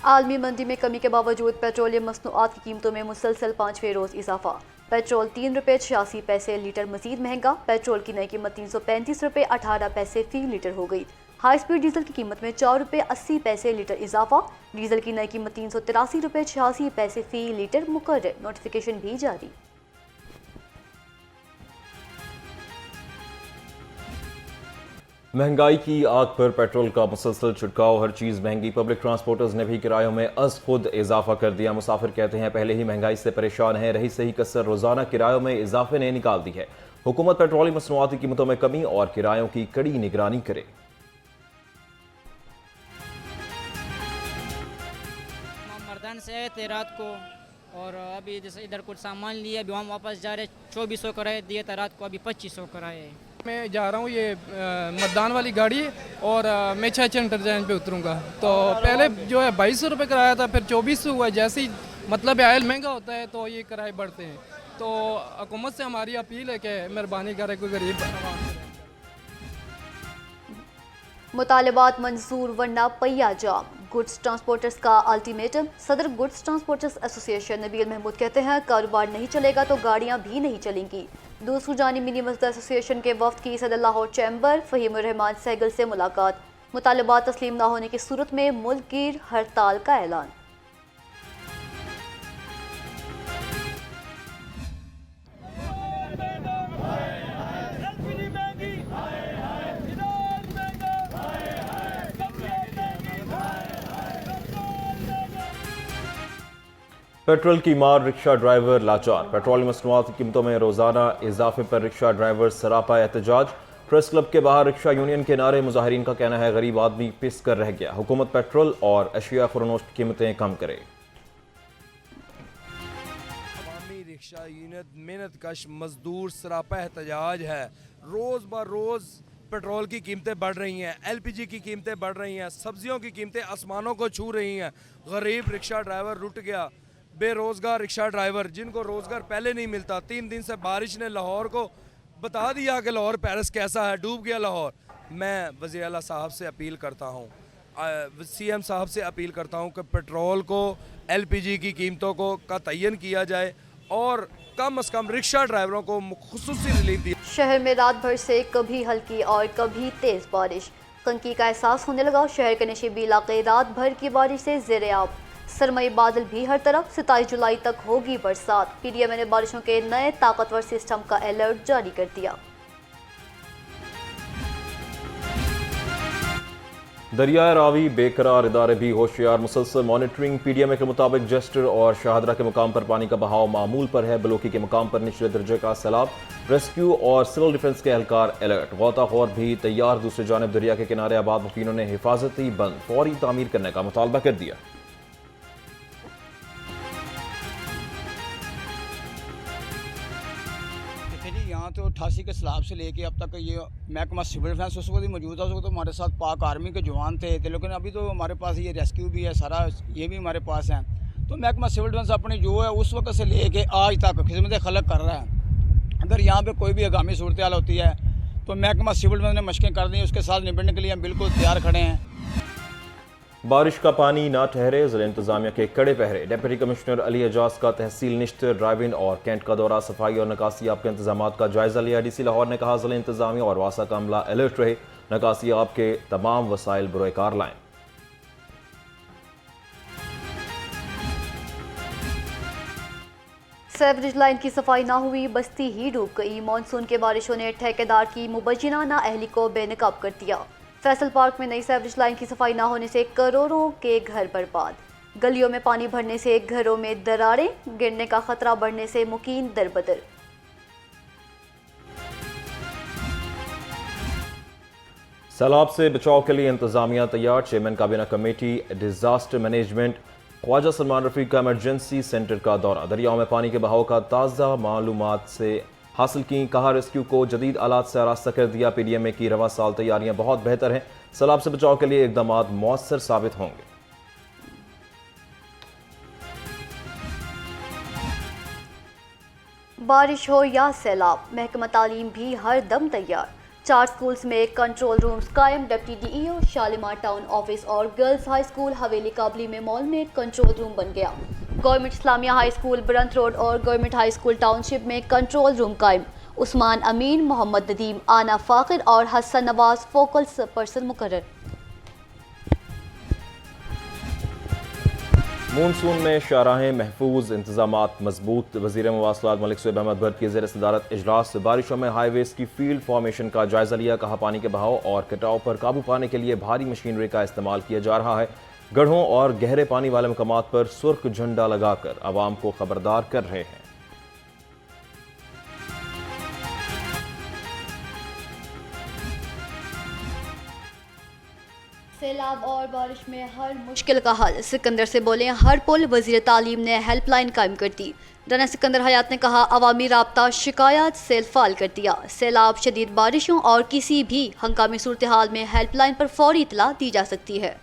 आलमी मंदी में कमी के बावजूद पेट्रोलियम मसनूआत की कीमतों में मुसलसल 5वें रोज इजाफा। पेट्रोल 3 रुपये 86 पैसे लीटर मजीद महंगा। पेट्रोल की नई कीमत 335 रुपये 18 पैसे फी लीटर हो गई। हाई स्पीड डीजल की कीमत में 4 रुपये 80 पैसे लीटर इजाफा। डीजल की नई कीमत 383 रुपये 86 पैसे फी लीटर मुकर्रर। नोटिफिकेशन भी जारी। महंगाई की आग पर पेट्रोल का मुसलसल छिड़काव, हर चीज़ महंगी। पब्लिक ट्रांसपोर्टर्स ने भी किरायों में अज खुद इजाफा कर दिया। मुसाफिर कहते हैं पहले ही महंगाई से परेशान हैं, रही सही कसर रोजाना किरायों में इजाफे ने निकाल दी है। हुकूमत पेट्रोलियम मसनूआती कीमतों में कमी और किरायों की कड़ी निगरानी करे। मर्दान से आए थे रात को और अभी जैसे इधर कुछ सामान लिया, अभी हम वापस जा रहे, 2400 कराए दिए था रात को, अभी 2500 कराए। मैं जा रहा हूँ ये मतदान वाली गाड़ी और मैं छः इंटरचेंज पे उतरूँगा। तो पहले जो है 2200 रुपये कराया था, फिर 2400 हुआ। जैसे ही मतलब आयल महंगा होता है तो ये किराए बढ़ते हैं। तो हुकूमत से हमारी अपील है कि मेहरबानी करे कोई गरीब मुतालबात मंजूर वरना पहिया जाम। गुड्स ट्रांसपोर्टर्स का अल्टीमेटम। सदर goods transporters association Nabeel Mahmood कहते हैं कारोबार नहीं चलेगा तो गाड़ियां भी नहीं चलेंगी। दूसरी जानिब मिनी मजदूर एसोसिएशन के वफ्द की सदर लाहौर चैम्बर फहीम रहमान सहगल से मुलाकात। मुतालबात तस्लीम न होने की सूरत में मुल्क गिर हड़ताल का ऐलान। पेट्रोल की मार, रिक्शा ड्राइवर लाचार। पेट्रोलियम मसनूआत की कीमतों में रोजाना इजाफे पर रिक्शा ड्राइवर सरापा एहतजाज। प्रेस क्लब के बाहर रिक्शा यूनियन के नारे। मुजाहिरीन का कहना है गरीब आदमी पिस कर रह गया, हुकूमत पेट्रोल और अशिया खुरनोश की कीमतें कम करे। अवामी रिक्शा यूनियन मेहनत कश मजदूर सरापा एहतजाज है। रोज ब रोज पेट्रोल की कीमतें बढ़ रही हैं, LPG की कीमतें बढ़ रही हैं, सब्जियों की कीमतें आसमानों को छू रही हैं। गरीब रिक्शा ड्राइवर लुट गया। बेरोजगार रिक्शा ड्राइवर जिनको रोजगार पहले नहीं मिलता, 3 दिन से बारिश ने लाहौर को बता दिया कि लाहौर पेरिस कैसा है, डूब गया लाहौर। मैं वज़ीर आला साहब से अपील करता हूँ, CM साहब से अपील करता हूँ कि पेट्रोल को, LPG की कीमतों को का तयन किया जाए और कम से कम रिक्शा ड्राइवरों को खुसूसी रिलीफ दी। शहर में रात भर से कभी हल्की और कभी तेज बारिश। तंगी का एहसास होने लगा। शहर के नशीबी इलाके रात भर की बारिश से ज़ेर-ए-आब। सरमई बादल भी हर तरफ। 27 जुलाई तक होगी बरसात। PDM ने बारिशों के नए ताकतवर सिस्टम का अलर्ट जारी कर दिया। दरियाए रावी बेकरार, इदारे भी होशियार, मुसलसल मॉनिटरिंग। PDM के मुताबिक जस्टर और शाहदरा के मुकाम पर पानी का बहाव मामूल पर है। बलोकी के मुकाम पर निचले दर्जे का सैलाब। रेस्क्यू और सिविल डिफेंस के एहलकार अलर्ट। गौताखोर भी तैयार। दूसरी जानब दरिया के किनारे आबाद मुकीनों ने हिफाजती बंद फौरी तामीर करने का मुतालबा कर दिया। यहाँ तो 88 के सैलाब से लेके अब तक ये महकमा सिविल डिफेंस उस वक्त भी मौजूद था। उस वक्त तो हमारे साथ पाक आर्मी के जवान थे, लेकिन अभी तो हमारे पास ये रेस्क्यू भी है, सारा ये भी हमारे पास है। तो महकमा सिविल डिफेंस अपनी जो है उस वक्त से लेके आज तक खिदमत खलक कर रहा है। अगर यहाँ पे कोई भी आगामी सूरत हाल होती है तो महकमा सिविल डिफेंस ने मशकें कर दी, उसके साथ निपटने के लिए हम बिल्कुल तैयार खड़े हैं। बारिश का पानी ना ठहरे, जिला इंतजामिया के कड़े पहरे। डिप्टी कमिश्नर अली एजाज का तहसील निश्त, ड्राइविंग और कैंट का दौरा। सफाई और नकासी आप के इंतजाम का जायजा लिया। DC लाहौर ने कहा जिला इंतजामिया और वासा का अमला अलर्ट रहे, नकासी आप के तमाम वसाइल बुरोकार लाएं। सेवरेज लाइन की सफाई ना हुई, बस्ती ही डूब गई। मानसून के बारिशों ने ठेकेदार की मुबज्जिना नाअहली को बेनकाब कर दिया। फैसल पार्क में नई सेवरेज लाइन की सफाई ना होने से करोड़ों के घर बर्बाद। गलियों में पानी भरने से घरों में दरारें, गिरने का खतरा बढ़ने से मुकीन दरबदर। सैलाब से बचाव के लिए इंतजामिया तैयार। चेयरमैन काबीना committee disaster management Khawaja Salman Rafique का इमरजेंसी सेंटर का दौरा। दरियाओं में पानी के बहाव का ताज़ा मालूमात से हासिल की। कहा रेस्क्यू को जदीद आलात से आरास्ता कर दिया। PDM की रवा साल तैयारियां बहुत बेहतर हैं। सैलाब से बचाव के लिए इकदाम मौसर साबित होंगे। बारिश हो या सैलाब, महकमा तालीम भी हर दम तैयार। 4 स्कूल्स में कंट्रोल रूम्स कायम। Deputy DEO Shalimar town office और girls high school Haveli Kabli में मॉल में कंट्रोल रूम बन गया। Government Islamia high school Brandreth road और गवर्नमेंट हाई स्कूल टाउनशिप में कंट्रोल रूम कायम। उस्मान अमीन, मोहम्मद नदीम, आना फाकिर और हसन नवाज फोकल पर्सन मुकर्रर। मानसून में शाहराहें महफूज, इंतजामात मजबूत। वज़ीर मवासलात मलिक सुहैब अहमद भट्ट की ज़ेर सदारत इजलास। बारिशों में हाईवेज की फील्ड फॉर्मेशन का जायजा लिया। कहा पानी के बहाव और कटाव पर काबू पाने के लिए भारी मशीनरी का इस्तेमाल किया जा रहा है। गढ़ों और गहरे पानी वाले मकामात पर सुर्ख झंडा लगाकर आवाम को खबरदार कर रहे हैं। सैलाब और बारिश में हर मुश्किल का हल, सिकंदर से बोले हर पुल। वजीर तालीम ने हेल्पलाइन कायम कर दी। राना सिकंदर हयात ने कहा अवामी राब्ता शिकायत सेल फाल कर दिया। सैलाब, शदीद बारिशों और किसी भी हंगामी सूरत हाल में हेल्पलाइन पर फौरी इतला दी जा सकती है।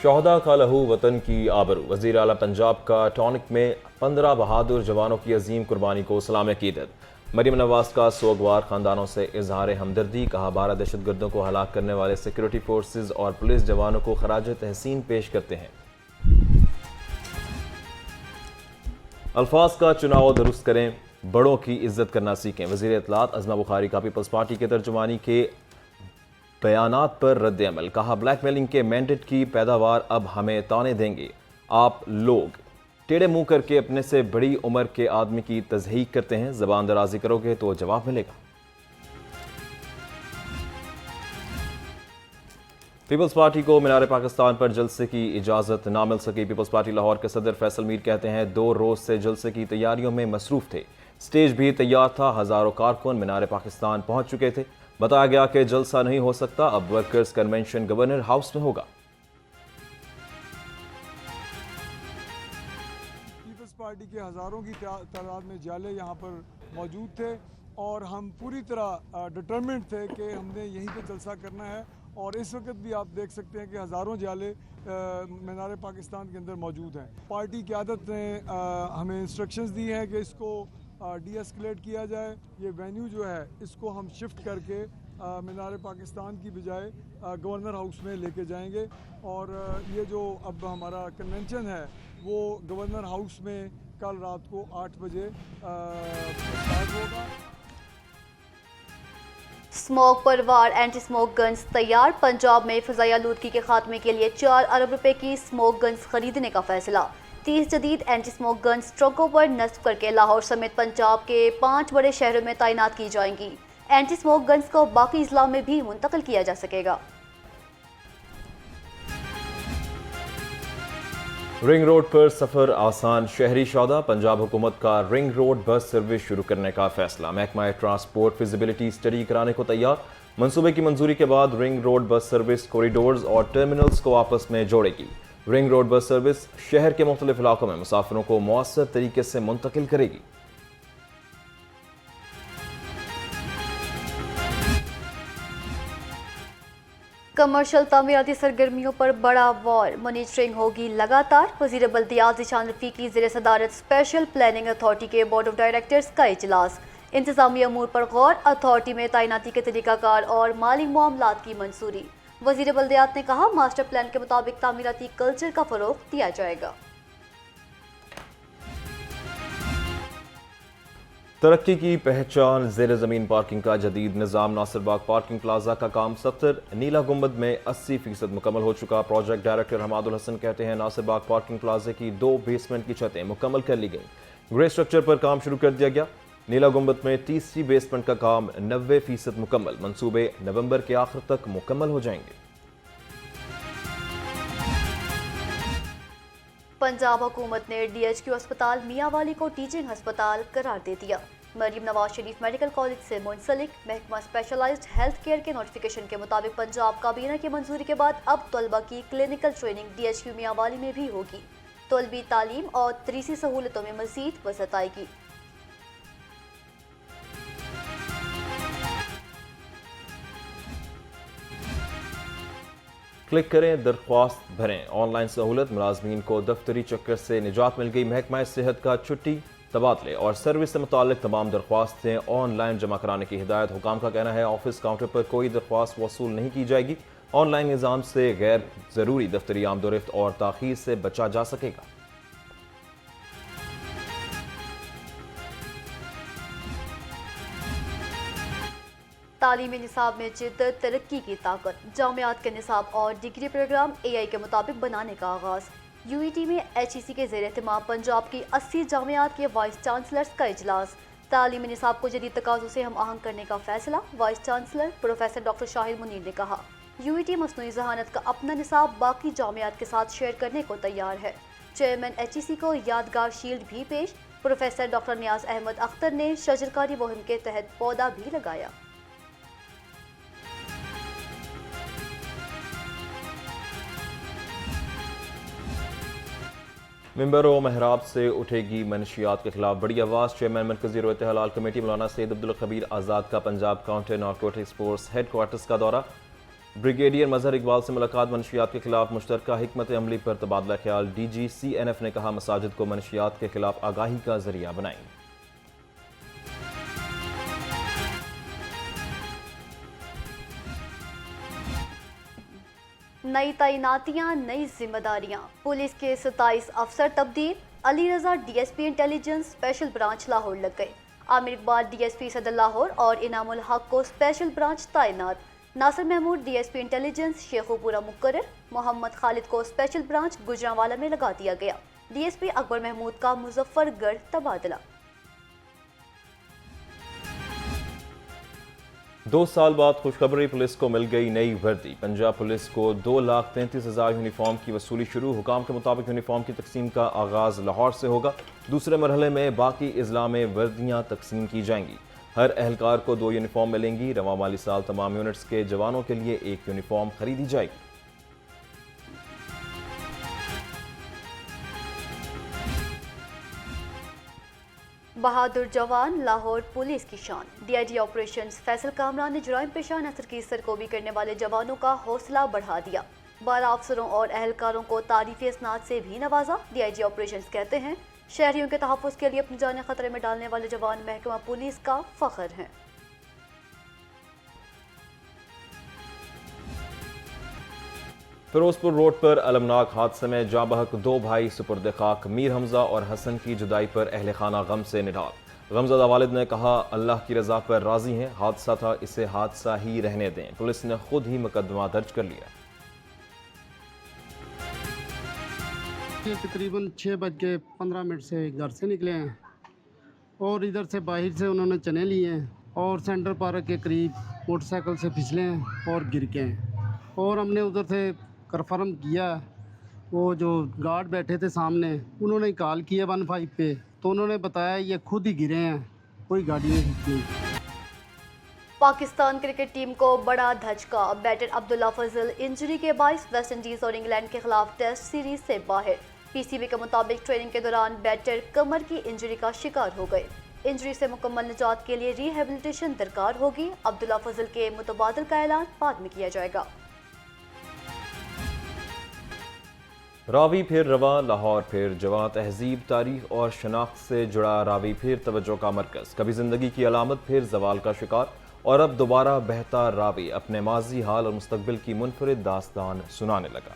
शोहदा का लहू वतन की आबरू। वज़ीर आला पंजाब का टॉनिक में 15 बहादुर जवानों की अजीम कुर्बानी को सलाम अकीदत। मरीम नवाज का सोगवार खानदानों से इजहार हमदर्दी। कहा 12 दहशतगर्दों को हलाक करने वाले सिक्योरिटी फोर्सेज और पुलिस जवानों को खराज तहसीन पेश करते हैं। अल्फाज का चुनाव दुरुस्त करें, बड़ों की इज्जत करना सीखें। वज़ीर इत्तलात अज़मा बुखारी का पीपल्स पार्टी के तर्जुमानी के बयानात पर रद्द अमल। कहा ब्लैकमेलिंग के मैंडेट की पैदावार अब हमें ताने देंगे। आप लोग टेढ़े मुंह करके अपने से बड़ी उम्र के आदमी की तज़हीक करते हैं। ज़बान दराजी करोगे तो जवाब मिलेगा। पीपल्स पार्टी को मीनार पाकिस्तान पर जलसे की इजाज़त ना मिल सकी। पीपल्स पार्टी लाहौर के सदर फैसल मीर कहते हैं 2 रोज़ से जलसे की तैयारियों में मसरूफ थे। स्टेज भी तैयार था। हज़ारों कारकुन मीनार पाकिस्तान पहुंच चुके थे। बताया गया कि जलसा नहीं हो सकता, अब वर्कर्स कन्वेंशन गवर्नर हाउस में होगा। पीपल्स पार्टी के हज़ारों की तादाद में जाले यहाँ पर मौजूद थे और हम पूरी तरह डिटरमिन्ड थे कि हमने यहीं पे जलसा करना है। और इस वक्त भी आप देख सकते हैं कि हज़ारों जाले मीनार पाकिस्तान के अंदर मौजूद हैं। पार्टी क़यादत ने हमें इंस्ट्रक्शंस दी हैं कि इसको डी-एस्केलेट किया जाए। ये वेन्यू जो है इसको हम शिफ्ट करके मीनार पाकिस्तान की बजाय गवर्नर हाउस में लेके जाएंगे। और ये जो अब हमारा कन्वेंशन है वो गवर्नर हाउस में कल रात को 8 बजे स्टार्ट होगा। स्मोक पर वार एंटी स्मोक गन्स तैयार। पंजाब में फ़िज़ाई आलूदगी के खात्मे के लिए 4 अरब रुपए की स्मोक गन्स खरीदने का फैसला। 30 जदीद एंटी स्मोक गन्स ट्रकों पर नस्ब करके लाहौर समेत पंजाब के 5 बड़े शहरों में तैनात की जाएंगी। एंटी स्मोक गन्स को बाकी अजला में भी मुंतकिल किया जा सकेगा। रिंग रोड पर सफर आसान, शहरी सौदा। पंजाब हुकूमत का रिंग रोड बस सर्विस शुरू करने का फैसला। महकमा ट्रांसपोर्ट फिजिबिलिटी स्टडी कराने को तैयार। मंसूबे की मंजूरी के बाद ring road bus service corridors और टर्मिनल्स को आपस में जोड़ेगी। रिंग रोड बस सर्विस शहर के मुख्तलिफ इलाकों में मुसाफिरों को मौसर तरीके से मुंतकिल करेगी। कमर्शियल तामीराती सरगर्मियों पर बड़ा वॉर, मॉनिटरिंग होगी लगातार। वज़ीर बल्दियात ज़ीशान रफ़ीकी की ज़ेर सदारत स्पेशल प्लानिंग अथॉरिटी के बोर्ड ऑफ डायरेक्टर्स का इजलास। इंतज़ामी अमूर पर गौर, अथॉरिटी में तैनाती के तरीक़ाकार और माली मामलात की मंजूरी। वज़ीर बल्दियात ने कहा मास्टर प्लान के मुताबिक तामीराती कल्चर का फ़रोग़ दिया जाएगा। तरक्की की पहचान ज़ेर ज़मीन पार्किंग का जदीद निज़ाम। नासिर बाग पार्किंग प्लाजा का काम 70, नीला गुंबद में 80% मुकम्मल हो चुका। प्रोजेक्ट डायरेक्टर हमादुल हसन कहते हैं नासिर बाग पार्किंग प्लाजे की 2 बेसमेंट की छतें मुकम्मल कर ली गई। ग्रे स्ट्रक्चर पर काम शुरू कर दिया गया। नीला गुंबद में तीसरी बेसमेंट का काम 90% मुकम्मल। मंसूबे नवंबर के आखिर तक मुकम्मल हो जाएंगे। पंजाब हुकूमत ने DHQ अस्पताल मियांवाली को टीचिंग अस्पताल करार दे दिया। मरीम नवाज शरीफ मेडिकल कॉलेज से मुंसलिक महकमा स्पेशलाइज्ड हेल्थ केयर के नोटिफिकेशन के मुताबिक पंजाब काबीना की मंजूरी के बाद अब तलबा की क्लिनिकल ट्रेनिंग DHQ मियांवाली में भी होगी। तलबी तालीम और तदरीसी सहूलतों में मजीद वसअत आएगी। क्लिक करें, दरख्वास्त भरें। ऑनलाइन सहूलत, मुलाजमीन को दफ्तरी चक्कर से निजात मिल गई। महकमा सेहत का छुट्टी तबादले और सर्विस से मुताल्लिक तमाम दरख्वास्तें ऑनलाइन जमा कराने की हिदायत। हुकाम का कहना है ऑफिस काउंटर पर कोई दरख्वास्त वसूल नहीं की जाएगी। ऑनलाइन निज़ाम से गैर ज़रूरी दफ्तरी आमदोरफ्त और ताख़ीर से बचा जा सकेगा। तालीमी निसाब में जिद्दत, तरक्की की ताकत, जामियात के निसाब और डिग्री प्रोग्राम AI के मुताबिक बनाने का आगाज़। UET में HEC के ज़ेर एहतमाम पंजाब की 80 जामियात के वाइस चांसलर्स का इजलास। तालीमी निसाब को जदीद तकाज़ों से हम आहंग करने का फैसला। Vice chancellor professor doctor Shahid Munir ने कहा UET मसनूई ज़हानत का अपना निसाब बाकी जामियात के साथ शेयर करने को तैयार है। चेयरमैन HEC को यादगार शील्ड भी पेश। प्रोफेसर डॉक्टर नियाज अहमद अख्तर ने शजरकारी मुहिम के तहत पौधा भी लगाया। मिंबर व महराब से उठेगी मनशियात के खिलाफ बड़ी आवाज़। चेयरमैन मरकजी रोयत हलाल कमेटी मौलाना सैयद अब्दुल खबीर आज़ाद का Punjab counter narcotic sports headquarters का दौरा। ब्रिगेडियर मजहर इकबाल से मुलाकात। मनशियात के खिलाफ मुश्तरका हिकमत अमली पर तबादला ख्याल। DG CNF ने कहा मसाजिद को मनशियात के खिलाफ आगाही का जरिया बनाएं। नई तैनातियां, नई जिम्मेदारियां। पुलिस के 27 अफसर तब्दील। अली रजा DSP intelligence special branch Lahore लग गए। आमिर इकबाल DSP सदर लाहौर और इनामुल हक को स्पेशल ब्रांच तैनात। नासिर महमूद DSP इंटेलिजेंस शेखुपुरा मुकर्रर। मोहम्मद खालिद को स्पेशल ब्रांच गुजरांवाला में लगा दिया गया। DSP अकबर महमूद का मुजफ्फरगढ़ तबादला। 2 साल बाद खुशखबरी, पुलिस को मिल गई नई वर्दी। पंजाब पुलिस को 2,33,000 यूनिफॉर्म की वसूली शुरू। हुकाम के मुताबिक यूनिफॉर्म की तकसीम का आगाज़ लाहौर से होगा। दूसरे मरहले में बाकी अजला में वर्दियाँ तकसीम की जाएंगी। हर एहलकार को 2 यूनिफॉर्म मिलेंगी। रवां माली साल तमाम यूनिट्स के जवानों के लिए 1 यूनिफॉर्म खरीदी जाएगी। बहादुर जवान, लाहौर पुलिस की शान। DIG ऑपरेशंस फैसल कामरान ने जुराइम पेशा नसर की सरकोबी करने वाले जवानों का हौसला बढ़ा दिया। 12 अफसरों और एहलकारों को तारीफी इसनाद से भी नवाजा। DIG ऑपरेशंस कहते हैं शहरियों के तहफ़्फ़ुज़ के लिए अपनी जानें खतरे में डालने वाले जवान महकमा पुलिस का फख्र हैं। फिरोजपुर रोड पर अलमनाक हादसे में जाँ बहक 2 भाई सुपुर्द खाक। मीर हमजा और हसन की जुदाई पर अहले खाना गम से निढाल। गमज़दा वालिद ने कहा अल्लाह की रज़ा पर राज़ी हैं, हादसा था, इसे हादसा ही रहने दें। पुलिस ने खुद ही मुकदमा दर्ज कर लिया। ये तकरीबन 6:15 से घर से निकले हैं और इधर से बाहर से उन्होंने चने लिए हैं और सेंटर पार्क के करीब मोटरसाइकिल से फिसले हैं और गिर गए हैं। और हमने उधर से कन्फर्म किया, वो जो गार्ड बैठे थे सामने उन्होंने कॉल किया 15 पे, तो उन्होंने बताया ये खुद ही गिरे हैं, कोई गाड़ी नहीं खींची। पाकिस्तान क्रिकेट टीम को बड़ा धचका। बैटर अब्दुल्ला फजल इंजरी के बायस वेस्ट इंडीज और इंग्लैंड के खिलाफ टेस्ट सीरीज से बाहर। PCB के मुताबिक ट्रेनिंग के दौरान बैटर कमर की इंजरी का शिकार हो गए। इंजरी से मुकम्मल निजात के लिए रिहेबिलिटेशन दरकार होगी। अब्दुल्ला फजल के मुतबादल का ऐलान बाद में किया जाएगा। रावी फिर रवा, लाहौर फिर जवां। तहजीब, तारीख और शनाख्त से जुड़ा रावी फिर तवज्जो का मरकज़। कभी जिंदगी की अलामत, फिर जवाल का शिकार और अब दोबारा बहता रावी अपने माजी, हाल और मुस्तकबिल की मुनफरिद दास्तान सुनाने लगा।